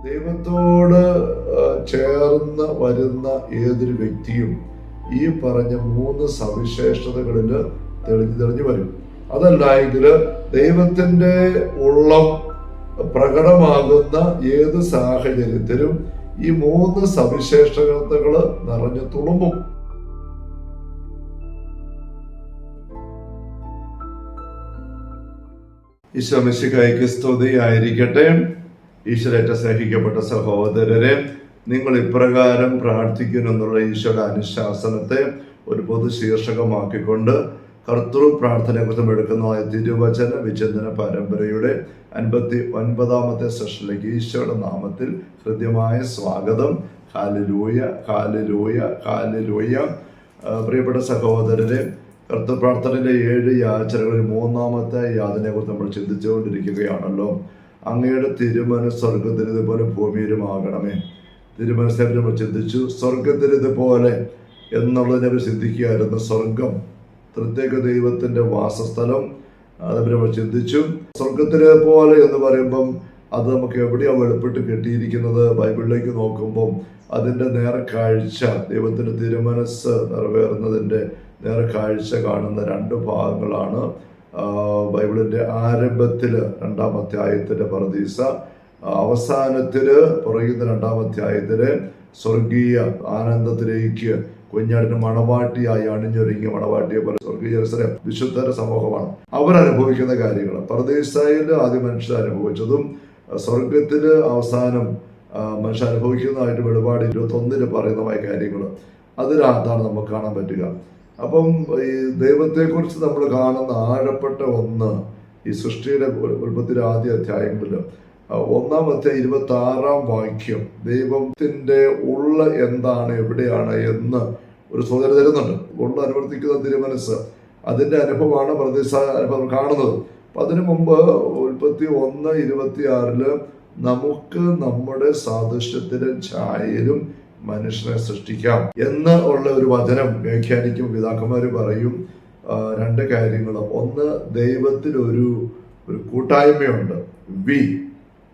ദൈവത്തോട് ചേർന്ന് വരുന്ന ഏതൊരു വ്യക്തിയും ഈ പറഞ്ഞ 3 സവിശേഷതകളിൽ തെളിഞ്ഞു വരും. അതല്ല എങ്കിൽ ദൈവത്തിന്റെ ഉള്ളം പ്രകടമാകുന്ന ഏത് സാഹചര്യത്തിലും ഈ 3 സവിശേഷതകൾ നിറഞ്ഞു തുളുമ്പും. ഈശോ മിശിഹായ്ക്ക് സ്തുതിയായിരിക്കട്ടെ. ഈശ്വരേറ്റ സ്നേഹിക്കപ്പെട്ട സഹോദരരെ, നിങ്ങൾ ഇപ്രകാരം പ്രാർത്ഥിക്കുമെന്നുള്ള ഈശോയുടെ അനുശാസനത്തെ ഒരു പൊതു ശീർഷകമാക്കിക്കൊണ്ട് കർത്തൃ പ്രാർത്ഥനയെക്കുറിച്ചും എടുക്കുന്നതായ തിരുവചന വിചിന്തന പരമ്പരയുടെ 59ാമത്തെ സെഷനിലേക്ക് ഈശോയുടെ നാമത്തിൽ ഹൃദ്യമായ സ്വാഗതം. Hallelujah, hallelujah, hallelujah. പ്രിയപ്പെട്ട സഹോദരരെ, കർത്തൃ പ്രാർത്ഥനയിലെ 7 യാചനകളിൽ 3ാമത്തെ യാചനയെക്കുറിച്ച് നമ്മൾ ചിന്തിച്ചുകൊണ്ടിരിക്കുകയാണല്ലോ. അങ്ങയുടെ തിരുമനസ്സ് സ്വർഗത്തിലിതുപോലെ ഭൂമിയിലുമാകണമേ. തിരുമനസ്സെ നമ്മൾ ചിന്തിച്ചു. സ്വർഗത്തിലിതുപോലെ എന്നുള്ളതിനെ അവർ ചിന്തിക്കുകയായിരുന്നു. സ്വർഗം പ്രത്യേക ദൈവത്തിന്റെ വാസസ്ഥലം, അതവർ നമ്മൾ ചിന്തിച്ചു. സ്വർഗത്തിലെ പോലെ എന്ന് പറയുമ്പം അത് നമുക്ക് എവിടെയാണ് വെളിപ്പെട്ട് കെട്ടിയിരിക്കുന്നത്? ബൈബിളിലേക്ക് നോക്കുമ്പം അതിൻ്റെ നേർക്കാഴ്ച, ദൈവത്തിന്റെ തിരുമനസ്സ് നിറവേറുന്നതിൻ്റെ നേർക്കാഴ്ച കാണുന്ന 2 ഭാഗങ്ങളാണ്. ബൈബിളിന്റെ ആരംഭത്തില് 2ാം അധ്യായത്തിന്റെ പറുദീസ, അവസാനത്തില് പറയുന്ന 2ാം അധ്യായത്തില് സ്വർഗീയ ആനന്ദത്തിലേക്ക് കുഞ്ഞാടിന് മണവാട്ടിയായി അണിഞ്ഞൊരുങ്ങിയ മണവാട്ടിയെ പോലെ സ്വർഗീയ ജെറുസലേം വിശുദ്ധരുടെ സമൂഹമാണ്. അവരനുഭവിക്കുന്ന കാര്യങ്ങൾ പറുദീസയിൽ ആദ്യം മനുഷ്യർ അനുഭവിച്ചതും സ്വർഗത്തില് അവസാനം മനുഷ്യർ അനുഭവിക്കുന്നതായിട്ട് വെളിപാട് 21 പറയുന്നതായ കാര്യങ്ങൾ അതിനകത്താണ് നമുക്ക് കാണാൻ പറ്റുക. അപ്പം ഈ ദൈവത്തെക്കുറിച്ച് നമ്മൾ കാണുന്ന ആഴപ്പെട്ട ഒന്ന് ഈ സൃഷ്ടിയുടെ ഉൽപ്പത്തിയുടെ ആദ്യ അധ്യായങ്ങളിൽ 1ാം അധ്യായം 26ാം വാക്യം ദൈവത്തിന്റെ ഉള്ള എന്താണ്, എവിടെയാണ് എന്ന് ഒരു സൂചന തരുന്നുണ്ട്. ഉള്ള അനുവർത്തിക്കുന്ന തിരുമനസ്, അതിന്റെ അനുഭവമാണ് പറുദീസ അനുഭവം കാണുന്നത്. അപ്പൊ അതിനു മുമ്പ് ഉൽപ്പത്തി 1:26 നമുക്ക് നമ്മുടെ സാദൃശ്യത്തിലും ഛായയിലും മനുഷ്യനെ സൃഷ്ടിക്കാം എന്ന് ഉള്ള ഒരു വചനം വ്യാഖ്യാനിക്കും. പിതാക്കന്മാര് പറയും 2 കാര്യങ്ങൾ. ഒന്ന്, ദൈവത്തിൽ ഒരു കൂട്ടായ്മയുണ്ട്.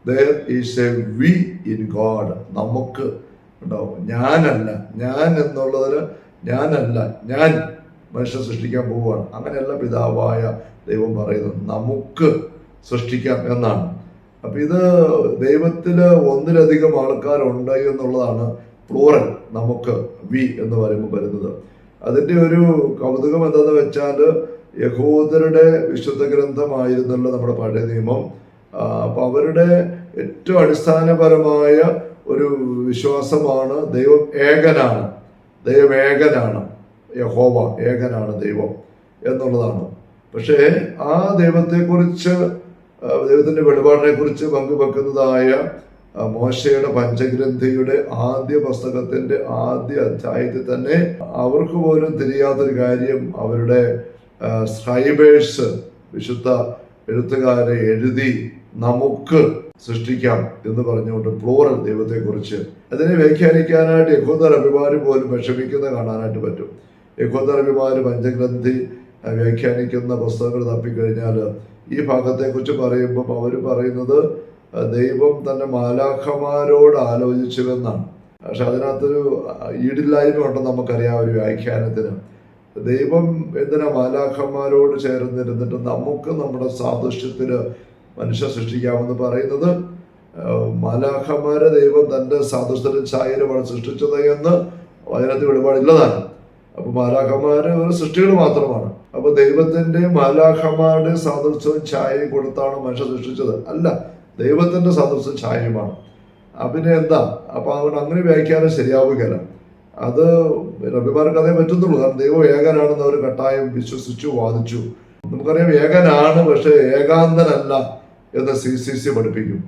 there is a we in God. നമുക്ക് ഉണ്ടാവും. ഞാനല്ല, ഞാൻ എന്നുള്ളതിന് ഞാനല്ല, ഞാൻ മനുഷ്യനെ സൃഷ്ടിക്കാൻ പോവുകയാണ്. അങ്ങനെയല്ല പിതാവായ ദൈവം പറയുന്നത്, നമുക്ക് സൃഷ്ടിക്കാം എന്നാണ്. അപ്പൊ ഇത് ദൈവത്തില് ഒന്നിലധികം ആൾക്കാരുണ്ട് എന്നുള്ളതാണ് പ്ലൂറൽ നമുക്ക് വി എന്ന് പറയുമ്പോൾ വരുന്നത്. അതിൻ്റെ ഒരു കൗതുകം എന്താന്ന് വെച്ചാൽ യഹൂദരുടെ വിശുദ്ധ ഗ്രന്ഥമായിരുന്നല്ലോ നമ്മുടെ പഴയ നിയമം. അപ്പൊ അവരുടെ ഏറ്റവും അടിസ്ഥാനപരമായ ഒരു വിശ്വാസമാണ് ദൈവം ഏകനാണ്, ദൈവം ഏകനാണ്, യഹോവ ഏകനാണ് ദൈവം എന്നുള്ളതാണ്. പക്ഷേ ആ ദൈവത്തെക്കുറിച്ച്, ദൈവത്തിന്റെ വെളിപാടിനെ കുറിച്ച് പങ്കുവെക്കുന്നതായ മോശയുടെ പഞ്ചഗ്രന്ഥിയുടെ ആദ്യ പുസ്തകത്തിന്റെ ആദ്യ അധ്യായത്തിൽ തന്നെ അവർക്ക് പോലും തിരിയാത്തൊരു കാര്യം, അവരുടെ സ്ക്രൈബേഴ്സ്, വിശുദ്ധ എഴുത്തുകാരെ എഴുതി നമുക്ക് സൃഷ്ടിക്കാം എന്ന് പറഞ്ഞുകൊണ്ട് പ്ലൂറൽ ദൈവത്തെക്കുറിച്ച് അതിനെ വ്യാഖ്യാനിക്കാനായിട്ട് യഹൂദർ അഭിമാനി പോലും വിഷമിക്കുന്ന കാണാനായിട്ട് പറ്റും. യഹൂദർ അഭിമാനി പഞ്ചഗ്രന്ഥി വ്യാഖ്യാനിക്കുന്ന പുസ്തകങ്ങൾ തപ്പിക്കഴിഞ്ഞാൽ ഈ ഭാഗത്തെക്കുറിച്ച് പറയുമ്പം അവർ പറയുന്നത് ദൈവം തന്നെ മാലാഖമാരോട് ആലോചിച്ചുവെന്നാണ്. പക്ഷെ അതിനകത്തൊരു ഈടില്ലായ്മ ഉണ്ടെന്ന് നമുക്കറിയാം ഒരു വ്യാഖ്യാനത്തിന്. ദൈവം എന്തിനാ മാലാഖമാരോട് ചേർന്നിരുന്നിട്ട് നമുക്ക് നമ്മുടെ സാദൃശ്യത്തില് മനുഷ്യ സൃഷ്ടിക്കാമെന്ന് പറയുന്നത്? മാലാഖമാരെ ദൈവം തന്റെ സാദൃശ്യത്തിലും ഛായയിലുമാണ് സൃഷ്ടിച്ചത് എന്ന് അതിനകത്ത് വെളിപാടില്ലതാണ്. അപ്പൊ മാലാഖമാര് ഒരു സൃഷ്ടികൾ മാത്രമാണ്. അപ്പൊ ദൈവത്തിന്റെ മാലാഖമാരുടെ സാദൃശ്യവും ഛായയും കൊടുത്താണ് മനുഷ്യ സൃഷ്ടിച്ചത്? അല്ല, ദൈവത്തിന്റെ സാദൃശ്യം ഛായയുമാണ്. പിന്നെ എന്താ? അപ്പൊ അതുകൊണ്ട് അങ്ങനെ വ്യാഖ്യാനം ശരിയാവുകയല്ല. അത് റബിമാർക്ക് അതേ പറ്റുന്നുള്ളൂ. കാരണം ദൈവം ഏകനാണെന്ന് അവർ കട്ടായം വിശ്വസിച്ചു, വാദിച്ചു. നമുക്കറിയാം ഏകനാണ്, പക്ഷെ ഏകാന്തനല്ല എന്ന് CCC പഠിപ്പിക്കും,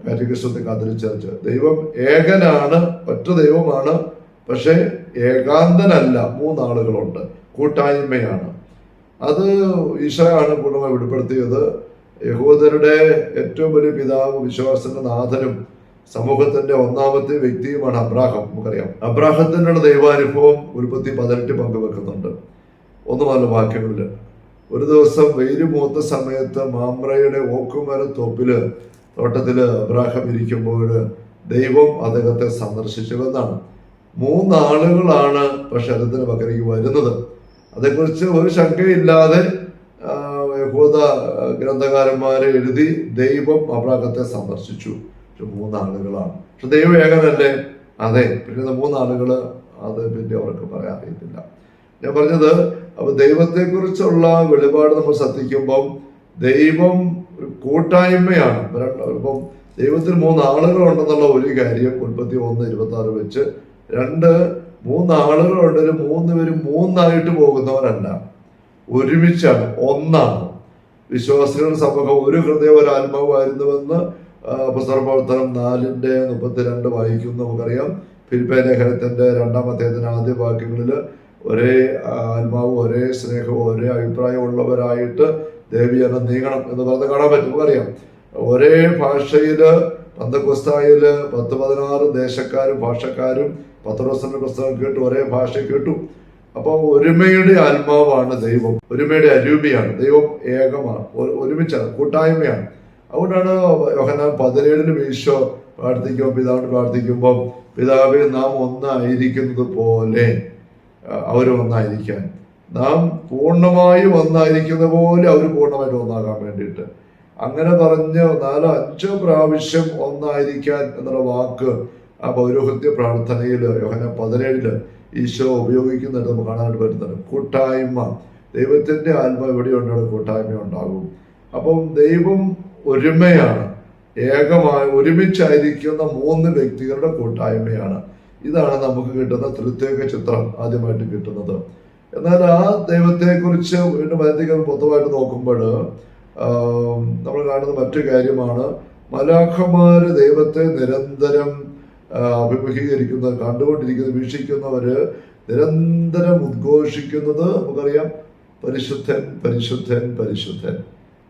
കാറ്റഗിസത്തിൽ കാത്തിരിച്ചറിച്ച്. ദൈവം ഏകനാണ്, ഒറ്റ ദൈവമാണ്, പക്ഷെ ഏകാന്തനല്ല, 3 ആളുകളുണ്ട്, കൂട്ടായ്മയാണ്. അത് ഈശോയാണ് പൂർണ്ണമായി വെളിപ്പെടുത്തിയത്. യഹൂദരുടെ ഏറ്റവും വലിയ പിതാവ്, വിശ്വാസത്തിന്റെ നാഥനും സമൂഹത്തിന്റെ 1ാമത്തെ വ്യക്തിയുമാണ് അബ്രാഹം. നമുക്കറിയാം അബ്രാഹത്തിനുള്ള ദൈവാനുഭവം ഉൽപ്പത്തി 18 പങ്കുവെക്കുന്നുണ്ട്. 1 മുതൽ വാക്യങ്ങളിൽ ഒരു ദിവസം വെയിൽ മൂത്ത സമയത്ത് മാമ്രയുടെ ഓക്കുമര തോട്ടത്തില് അബ്രാഹം ഇരിക്കുമ്പോൾ ദൈവം അദ്ദേഹത്തെ സന്ദർശിച്ചുവെന്നാണ്. 3 ആളുകളാണ് പക്ഷെ അദ്ദേഹത്തിന് പക്കലേക്ക് വരുന്നത്. അതേക്കുറിച്ച് ഒരു ശങ്കയില്ലാതെ യഹൂദ ഗ്രന്ഥകാരന്മാരെ എഴുതി ദൈവം അബ്രാഹത്തെ സന്ദർശിച്ചു. 3 ആളുകളാണ്. പക്ഷെ ദൈവം ഏകനല്ലേ? അതെ. പിന്നെ 3 ആളുകള് അത് പിന്നെ അവർക്ക് പറയാൻ അറിയത്തില്ല. ഞാൻ പറഞ്ഞത്, അപ്പൊ ദൈവത്തെക്കുറിച്ചുള്ള വെളിപാട് നമ്മൾ ശ്രദ്ധിക്കുമ്പം ദൈവം ഒരു കൂട്ടായ്മയാണ്. ഇപ്പം ദൈവത്തിന് 3 ആളുകളുണ്ടെന്നുള്ള ഒരു കാര്യം ഉൽപ്പത്തി 1:26 വെച്ച്. 2, 3 ആളുകളുണ്ടെങ്കിലും 3 പേരും 3ആയിട്ട് പോകുന്നവരല്ല, ഒരുമിച്ചാണ്, ഒന്നാണ്. വിശ്വാസികളുടെ സമൂഹം ഒരു ഹൃദയം ഒരു ആത്മാവായിരുന്നുവെന്ന് പുസ്തക പ്രവർത്തനം 4:32 വായിക്കുന്നു. നമുക്കറിയാം ഫിലിപ്പിയ ലേഖനത്തിന്റെ 2-ാം അധ്യായത്തിന്റെ ആദ്യ വാക്യങ്ങളിൽ ഒരേ ആത്മാവും ഒരേ സ്നേഹവും ഒരേ അഭിപ്രായമുള്ളവരായിട്ട് ദേവിജനം നീങ്ങണം എന്ന് പറഞ്ഞ് കാണാൻ പറ്റും. നമുക്കറിയാം ഒരേ ഭാഷയില് പന്തക്കോസ്തായില് 10-16 ദേശക്കാരും ഭാഷക്കാരും പത്രോസിന്റെ പുസ്തകം കേട്ടു, ഒരേ ഭാഷ കേട്ടു. അപ്പൊ ഒരുമയുടെ ആത്മാവാണ് ദൈവം, ഒരുമയുടെ അരൂപിയാണ് ദൈവം, ഏകമാണ്, ഒരുമിച്ചാണ്, കൂട്ടായ്മയാണ്. അതുകൊണ്ടാണ് യോഹന്നാൻ 17 ഈശോ പ്രാർത്ഥിക്കുമ്പോൾ, പിതാവിന് പ്രാർത്ഥിക്കുമ്പം, പിതാവേ നാം ഒന്നായിരിക്കുന്നത് പോലെ അവർ ഒന്നായിരിക്കാൻ, നാം പൂർണ്ണമായും ഒന്നായിരിക്കുന്ന പോലെ അവർ പൂർണ്ണമായിട്ട് ഒന്നാകാൻ വേണ്ടിയിട്ട്, അങ്ങനെ പറഞ്ഞ് 4-5 പ്രാവശ്യം ഒന്നായിരിക്കാൻ എന്നുള്ള വാക്ക് ആ പൗരോഹിത്യ പ്രാർത്ഥനയില് യോഹന്നാൻ 17 ഈശോ ഉപയോഗിക്കുന്നുണ്ട്, നമുക്ക് കാണാനായിട്ട് പറ്റുന്നുണ്ട്. കൂട്ടായ്മ, ദൈവത്തിന്റെ ആത്മാവ് എവിടെയുണ്ട് അവിടെ കൂട്ടായ്മ ഉണ്ടാകും. അപ്പം ദൈവം ഒരുമയാണ്, ഏകമായി ഒരുമിച്ചായിരിക്കുന്ന 3 വ്യക്തികളുടെ കൂട്ടായ്മയാണ്. ഇതാണ് നമുക്ക് കിട്ടുന്ന ത്രിത്വൈക ചിത്രം ആദ്യമായിട്ട് കിട്ടുന്നത്. എന്നാൽ ആ ദൈവത്തെക്കുറിച്ച് വീണ്ടും അധികം പൊതുവായിട്ട് നോക്കുമ്പോൾ നമ്മൾ കാണുന്ന മറ്റു കാര്യമാണ്, മലാഖമാര് ദൈവത്തെ നിരന്തരം അഭിമുഖീകരിക്കുന്നത്, കണ്ടുകൊണ്ടിരിക്കുന്നത്, വീക്ഷിക്കുന്നവര് നിരന്തരം ഉദ്ഘോഷിക്കുന്നത് നമുക്കറിയാം, പരിശുദ്ധൻ പരിശുദ്ധൻ പരിശുദ്ധൻ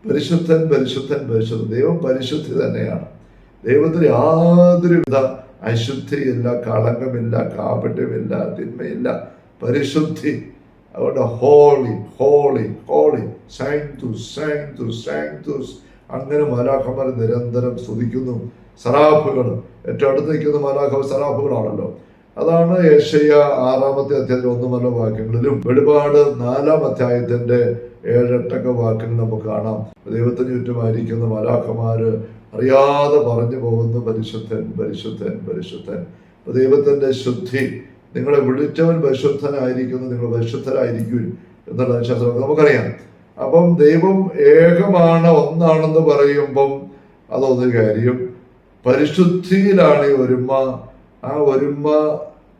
പരിശുദ്ധൻ പരിശുദ്ധൻ പരിശുദ്ധൻ. ദൈവം പരിശുദ്ധി തന്നെയാണ്. ദൈവത്തിന് യാതൊരുവിധ അശുദ്ധിയില്ല, കളങ്കമില്ല, കാപട്യമില്ല, തിന്മയില്ല, പരിശുദ്ധി. അതുകൊണ്ട് ഹോളി ഹോളി ഹോളി, സാങ്ക്തുസ് സാങ്ക്തുസ് സാങ്ക്തുസ്, അങ്ങനെ മാലാഖമാർ നിരന്തരം സ്തുതിക്കുന്നു. സറാഫുകൾ, ഏറ്റവും അടുത്ത് നിൽക്കുന്ന മാലാഖ സറാഫുകളാണല്ലോ. അതാണ് യെശയ്യാ 6-ാമത്തെ അധ്യായത്തിൽ 1 വാക്യങ്ങളിലും വെളിപാട് 4-ാം അധ്യായത്തിന്റെ 7-8 വാക്യങ്ങൾ നമുക്ക് കാണാം. ദൈവത്തിന് ചുറ്റുമായിരിക്കുന്ന മാലാഖമാര് അറിയാതെ പറഞ്ഞു പോകുന്നു, പരിശുദ്ധൻ പരിശുദ്ധൻ പരിശുദ്ധൻ. ദൈവത്തിന്റെ ശുദ്ധി, നിങ്ങളെ വിളിച്ചവൻ പരിശുദ്ധനായിരിക്കുന്നു, നിങ്ങൾ പരിശുദ്ധരായിരിക്കും എന്നുള്ള ശാസ്ത്രം നമുക്കറിയാം. അപ്പം ദൈവം ഏകമാണ്, ഒന്നാണെന്ന് പറയുമ്പം അതൊന്നൊരു കാര്യം. പരിശുദ്ധിയിലാണ് ഈ ഒരുമ. ആ ഒരുമ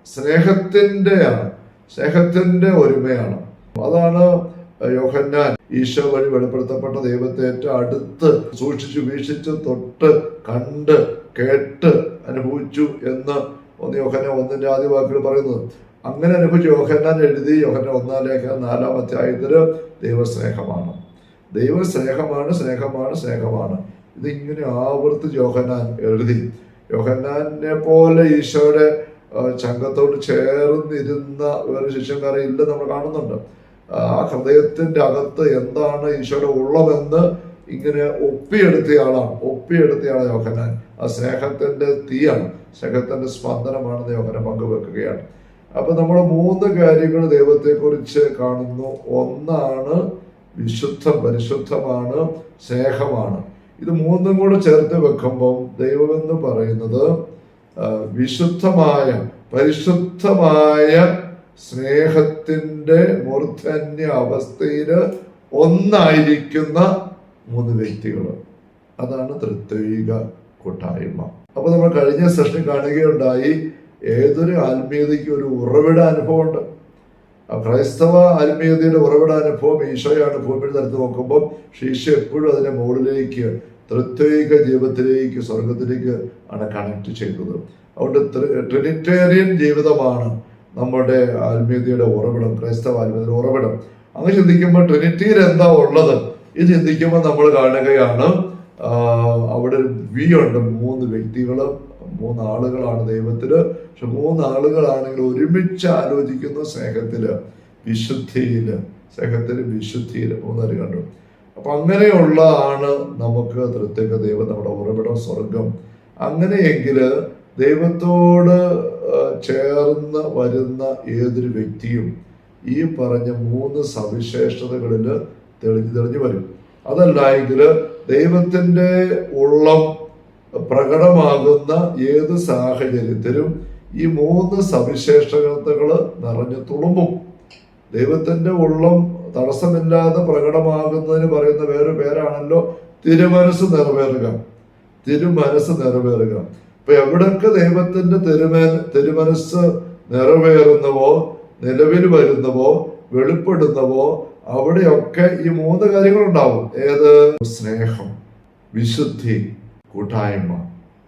സ്നേഹത്തിന്റെ ഒരുമയാണ്. അതാണ് യോഹന്നാൻ ഈശോ വഴി വെളിപ്പെടുത്തപ്പെട്ട ദൈവത്തെ ഏറ്റവും അടുത്ത് സൂക്ഷിച്ചു വീക്ഷിച്ച് തൊട്ട് കണ്ട് കേട്ട് അനുഭവിച്ചു എന്ന് യോഹന്നാൻ 1-ന്റെ ആദ്യ വാക്കുകൾ പറയുന്നത്. അങ്ങനെ അനുഭവിച്ചു യോഹന്നാൻ എഴുതി. യോഹന്നാൻ 1-ാം ലേഖനം 4-ാം അധ്യായത്തില് ദൈവസ്നേഹമാണ്, ദൈവസ്നേഹമാണ്, സ്നേഹമാണ്, സ്നേഹമാണ്. ഇതിങ്ങനെ ആവർത്തിച്ച് യോഹന്നാൻ എഴുതി. യോഹന്നാനെ പോലെ ഈശോയുടെ ചങ്കത്തോട് ചേർന്നിരുന്ന വേറെ ശിഷ്യന്മാരെ ഇല്ല നമ്മൾ കാണുന്നുണ്ട്. ആ ഹൃദയത്തിന്റെ അകത്ത് എന്താണ് ഈശോയുടെ ഉള്ളതെന്ന് ഇങ്ങനെ ഒപ്പിയെടുത്തയാളാണ് യോഹന്നാൻ. ആ സ്നേഹത്തിന്റെ തീയാണ്, സ്നേഹത്തിന്റെ സ്പന്ദനമാണെന്ന് യോഹന്നാൻ പങ്കുവെക്കുകയാണ്. അപ്പൊ നമ്മൾ 3 കാര്യങ്ങൾ ദൈവത്തെക്കുറിച്ച് കാണുന്നു. ഒന്നാണ് വിശുദ്ധം, പരിശുദ്ധമാണ്, സ്നേഹമാണ്. ഇത് 3ഉം കൂടെ ചേർത്ത് വെക്കുമ്പം ദൈവമെന്ന് പറയുന്നത് വിശുദ്ധമായ പരിശുദ്ധമായ സ്നേഹത്തിന്റെ മൂർധന്യ അവസ്ഥയില് ഒന്നായിരിക്കുന്ന 3 വ്യക്തികൾ. അതാണ് ത്രിത്വൈക കൂട്ടായ്മ. അപ്പൊ നമ്മൾ കഴിഞ്ഞ സെഷൻ കാണുകയുണ്ടായി, ഏതൊരു ആത്മീയതയ്ക്ക് ഒരു ഉറവിട അനുഭവമുണ്ട്. ക്രൈസ്തവ ആത്മീയതയുടെ ഉറവിട അനുഭവം ഈശോയാണ്. ഭൂമിയിൽ നിരത്ത് നോക്കുമ്പോൾ ഈശോ എപ്പോഴും അതിനെ മുകളിലേക്ക്, ത്രിത്വൈക ജീവിതത്തിലേക്ക്, സ്വർഗത്തിലേക്ക് ആണ് കണക്ട് ചെയ്തത്. അതുകൊണ്ട് ട്രിനിറ്റേറിയൻ ജീവിതമാണ് നമ്മുടെ ആത്മീയതയുടെ ഉറവിടം, ക്രൈസ്തവ ആത്മീയതയുടെ ഉറവിടം. അങ്ങനെ ചിന്തിക്കുമ്പോൾ ട്രിനിറ്റിയിൽ എന്താ ഉള്ളത് ഇത് ചിന്തിക്കുമ്പോൾ നമ്മൾ കാണുകയാണ്, അവിടെ ഒരു ഉണ്ട്. 3 വ്യക്തികൾ, 3 ആളുകളാണ് ദൈവത്തില്. പക്ഷെ 3 ആളുകളാണെങ്കിൽ ഒരുമിച്ച് ആലോചിക്കുന്നു സ്നേഹത്തില്, വിശുദ്ധിയില്, സ്നേഹത്തില്, വിശുദ്ധിയില് 3 കണ്ടു. അപ്പൊ അങ്ങനെയുള്ള ആണ് നമുക്ക് ത്രിത്വൈക ദൈവം, നമ്മുടെ ഉറവിടം സ്വർഗം. അങ്ങനെയെങ്കിൽ ദൈവത്തോട് ചേർന്ന് വരുന്ന ഏതൊരു വ്യക്തിയും ഈ പറഞ്ഞ 3 സവിശേഷതകളിൽ തെളിഞ്ഞു വരും. അതല്ല എങ്കിൽ ദൈവത്തിൻ്റെ ഉള്ളം പ്രകടമാകുന്ന ഏത് സാഹചര്യത്തിലും ഈ 3 സവിശേഷതകൾ നിറഞ്ഞു തുളുമ്പും. ദൈവത്തിൻ്റെ ഉള്ളം തടസ്സമില്ലാതെ പ്രകടമാകുന്നതിന് പറയുന്ന വേറെ പേരാണല്ലോ തിരുമനസ് നിറവേറുക. തിരുമനസ് നിറവേറുക. അപ്പൊ എവിടൊക്കെ ദൈവത്തിന്റെ തിരുമനസ് നിറവേറുന്നവോ, നിലവിൽ വരുന്നവോ, വെളിപ്പെടുന്നവോ അവിടെയൊക്കെ ഈ 3 കാര്യങ്ങളുണ്ടാവും. ഏത്? സ്നേഹം, വിശുദ്ധി, കൂട്ടായ്മ.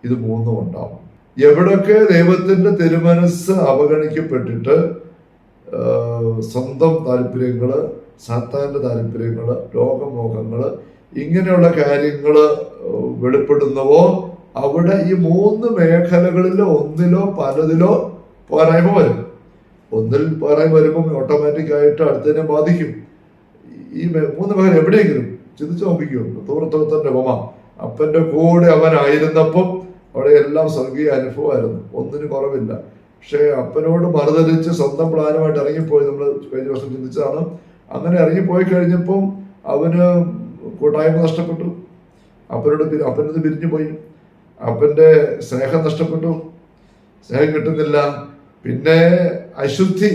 ഇത് 3 ഉണ്ടാവും. എവിടൊക്കെ ദൈവത്തിന്റെ തിരുമനസ് അവഗണിക്കപ്പെട്ടിട്ട് സ്വന്തം താല്പര്യങ്ങള്, സാത്താന്റെ താല്പര്യങ്ങള്, ലോകമോഹങ്ങള്, ഇങ്ങനെയുള്ള കാര്യങ്ങള് വെളിപ്പെടുന്നവോ അവിടെ ഈ 3 മേഖലകളിലോ ഒന്നിലോ പലതിലോ പോരായ്മ വരും. ഒന്നിൽ പോരായ്മ വരുമ്പം ഓട്ടോമാറ്റിക്കായിട്ട് അടുത്തതിനെ ബാധിക്കും. ഈ 3 മേഖല എവിടെയെങ്കിലും ചിന്തിച്ചു നോക്കിക്കോ. തൂർത്തോത്തന്റെ ഉപമ, അപ്പന്റെ കൂടെ അവനായിരുന്നപ്പം അവിടെ എല്ലാം സ്വർഗീയ അനുഭവമായിരുന്നു, ഒന്നിന് കുറവില്ല. പക്ഷെ അപ്പനോട് മറുതലിച്ച് സ്വന്തം പ്ലാനുമായിട്ട് ഇറങ്ങിപ്പോയി. നമ്മൾ കഴിഞ്ഞ വർഷം ചിന്തിച്ചതാണ്. അങ്ങനെ ഇറങ്ങിപ്പോയി കഴിഞ്ഞപ്പം അവന് കൂട്ടായ്മ നഷ്ടപ്പെട്ടു. അപ്പനോട് പിരിഞ്ഞു പോയി. അപ്പന്റെ സ്നേഹം നഷ്ടപ്പെട്ടു, സ്നേഹം കിട്ടുന്നില്ല. പിന്നെ അശുദ്ധി.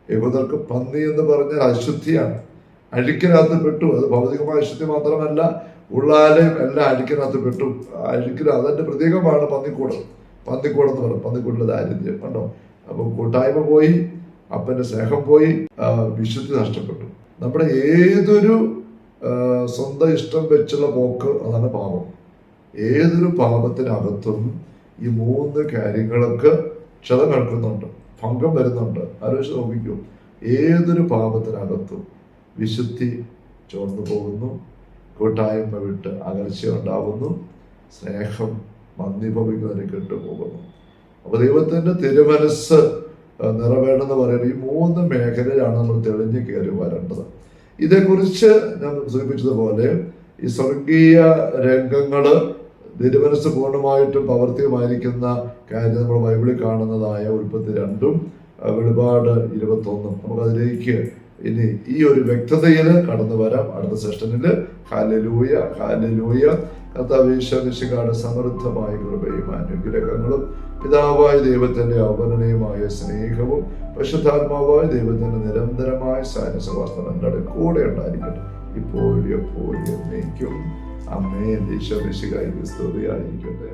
യഹൂദർക്ക് പന്നി എന്ന് പറഞ്ഞാൽ അശുദ്ധിയാണ്. അഴുക്കിനകത്ത് പെട്ടു. അത് ഭൗതികമായ അശുദ്ധി മാത്രമല്ല, ഉള്ളാലയും എല്ലാം അഴുക്കിനകത്ത് പെട്ടു. അതിന്റെ പ്രതീകമാണ് പന്നിക്കൂട് എന്ന് പറയും. പന്നിക്കൂടിലെ ദാരിദ്ര്യം കണ്ടോ. അപ്പൊ കൂട്ടായ്മ പോയി, അപ്പന്റെ സ്നേഹം പോയി, വിശുദ്ധി നഷ്ടപ്പെട്ടു. നമ്മുടെ ഏതൊരു സ്വന്തം ഇഷ്ടം വെച്ചുള്ള പോക്ക് അതാണ് പാപം. ഏതൊരു പാപത്തിനകത്തും ഈ 3 കാര്യങ്ങൾക്ക് ക്ഷതം കേൾക്കുന്നുണ്ട്, ഭംഗം വരുന്നുണ്ട്. ആലോചിച്ച് നോക്കിക്കൂ. ഏതൊരു പാപത്തിനകത്തും വിശുദ്ധി ചോർന്നു പോകുന്നു, കൂട്ടായ്മ വിട്ട് അകൽച്ച ഉണ്ടാവുന്നു, സ്നേഹം മന്ദിഭവിക്കുന്നതിന് കെട്ടുപോകുന്നു. അപ്പൊ ദൈവത്തിന്റെ തിരുമനസ് നിറവേണമെന്ന് പറയുന്നത് ഈ 3 മേഖലയിലാണ് നമ്മൾ തെളിഞ്ഞു കയറി വരേണ്ടത്. ഇതേക്കുറിച്ച് ഞാൻ സൂചിപ്പിച്ചതുപോലെ ഈ സ്വർഗീയ രംഗങ്ങള് തിരുമനസ് പൂർണ്ണമായിട്ടും പ്രവർത്തികമായിരിക്കുന്ന കാര്യം നമ്മൾ ബൈബിളിൽ കാണുന്നതായ ഉൽപ്പത്തി 2-ഉം വെളിപാട് 21-ഉം നമുക്കതിലേക്ക് ഇനി ഈ ഒരു വ്യക്തതയിൽ കടന്നു വരാം അടുത്ത സെഷനിൽ. Hallelujah, hallelujah. കർത്താവിശിഹായുടെ സമൃദ്ധമായ കൃപയും അനുഗ്രഹങ്ങളും പിതാവായ ദൈവത്തിന്റെ അവർണ്ണനീയമായ സ്നേഹവും പരിശുദ്ധാത്മാവായ ദൈവത്തിന്റെ നിരന്തരമായ സാന്നിധ്യവാസം നമ്മുടെ കൂടെ ഉണ്ടായിരിക്കട്ടെ, ഇപ്പോഴും എപ്പോഴും എന്നേക്കും. ആമേൻ. ഈശോ മിശിഹായ്ക്ക് സ്തുതിയായിരിക്കട്ടെ.